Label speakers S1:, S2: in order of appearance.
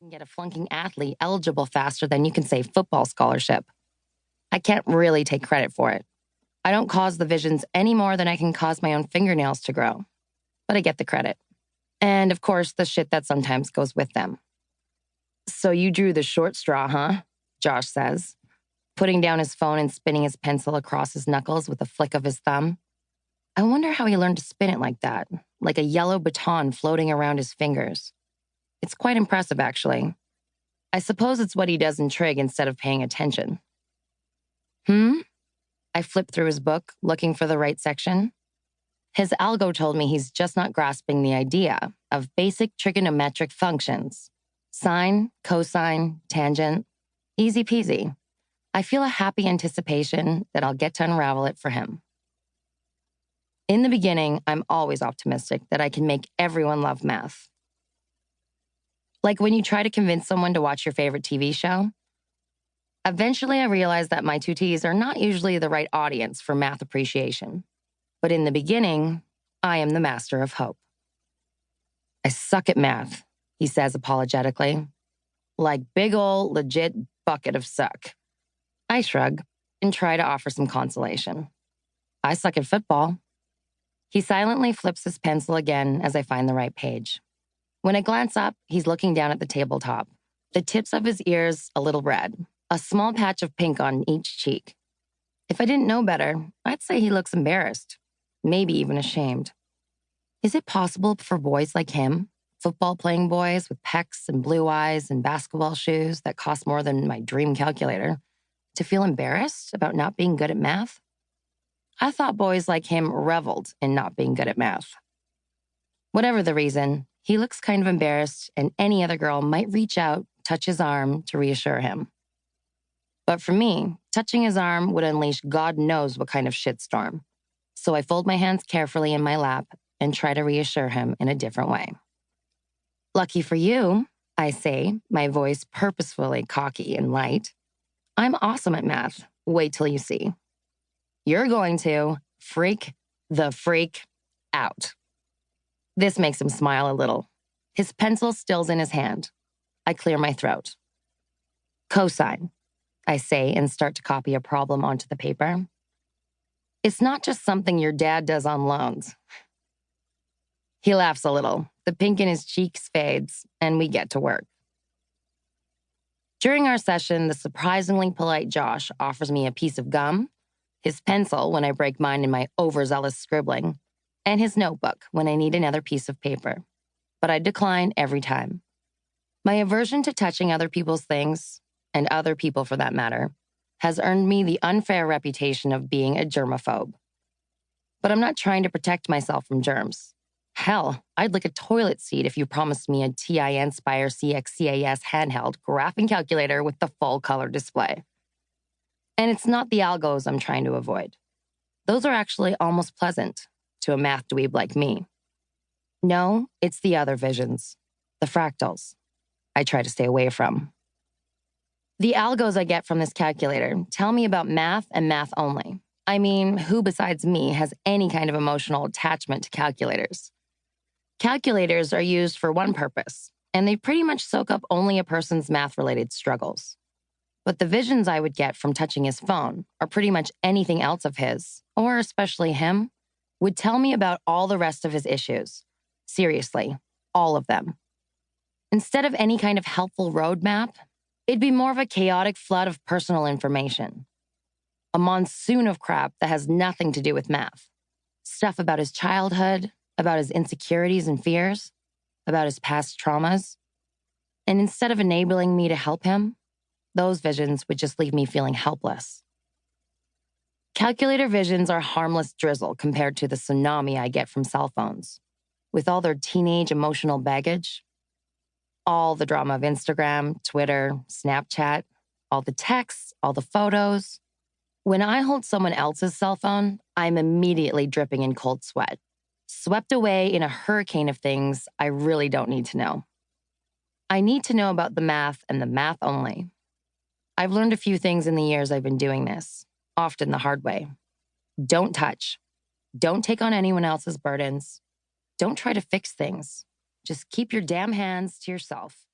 S1: can get a flunking athlete eligible faster than you can say football scholarship. I can't really take credit for it. I don't cause the visions any more than I can cause my own fingernails to grow. But I get the credit. And of course, the shit that sometimes goes with them. So you drew the short straw, huh? Josh says, putting down his phone and spinning his pencil across his knuckles with a flick of his thumb. I wonder how he learned to spin it like that, like a yellow baton floating around his fingers. It's quite impressive, actually. I suppose it's what he does in trig instead of paying attention. I flipped through his book, looking for the right section. His algo told me he's just not grasping the idea of basic trigonometric functions. Sine, cosine, tangent. Easy peasy. I feel a happy anticipation that I'll get to unravel it for him. In the beginning, I'm always optimistic that I can make everyone love math. Like when you try to convince someone to watch your favorite TV show. Eventually, I realized that my tutees are not usually the right audience for math appreciation. But in the beginning, I am the master of hope. I suck at math, he says apologetically. Like big ol' legit bucket of suck. I shrug and try to offer some consolation. I suck at football. He silently flips his pencil again as I find the right page. When I glance up, he's looking down at the tabletop, the tips of his ears a little red, a small patch of pink on each cheek. If I didn't know better, I'd say he looks embarrassed, maybe even ashamed. Is it possible for boys like him, football-playing boys with pecs and blue eyes and basketball shoes that cost more than my dream calculator, to feel embarrassed about not being good at math? I thought boys like him reveled in not being good at math. Whatever the reason, he looks kind of embarrassed, and any other girl might reach out, touch his arm to reassure him. But for me, touching his arm would unleash God knows what kind of shitstorm. So I fold my hands carefully in my lap and try to reassure him in a different way. Lucky for you, I say, my voice purposefully cocky and light. I'm awesome at math. Wait till you see. You're going to freak the freak out. This makes him smile a little. His pencil still's in his hand. I clear my throat. Cosine, I say, and start to copy a problem onto the paper. It's not just something your dad does on loans. He laughs a little. The pink in his cheeks fades, and we get to work. During our session, the surprisingly polite Josh offers me a piece of gum, his pencil when I break mine in my overzealous scribbling, and his notebook when I need another piece of paper. But I decline every time. My aversion to touching other people's things, and other people for that matter, has earned me the unfair reputation of being a germaphobe. But I'm not trying to protect myself from germs. Hell, I'd lick a toilet seat if you promised me a TI Nspire CXCAS handheld graphing calculator with the full color display. And it's not the algos I'm trying to avoid. Those are actually almost pleasant to a math dweeb like me. No, it's the other visions, the fractals, I try to stay away from. The algos I get from this calculator tell me about math and math only. I mean, who besides me has any kind of emotional attachment to calculators? Calculators are used for one purpose, and they pretty much soak up only a person's math-related struggles. But the visions I would get from touching his phone, or pretty much anything else of his, or especially him, would tell me about all the rest of his issues. Seriously, all of them. Instead of any kind of helpful roadmap, it'd be more of a chaotic flood of personal information. A monsoon of crap that has nothing to do with math. Stuff about his childhood, about his insecurities and fears, about his past traumas. And instead of enabling me to help him, those visions would just leave me feeling helpless. Calculator visions are harmless drizzle compared to the tsunami I get from cell phones, with all their teenage emotional baggage. All the drama of Instagram, Twitter, Snapchat, all the texts, all the photos. When I hold someone else's cell phone, I'm immediately dripping in cold sweat, swept away in a hurricane of things I really don't need to know. I need to know about the math and the math only. I've learned a few things in the years I've been doing this, often the hard way. Don't touch. Don't take on anyone else's burdens. Don't try to fix things. Just keep your damn hands to yourself.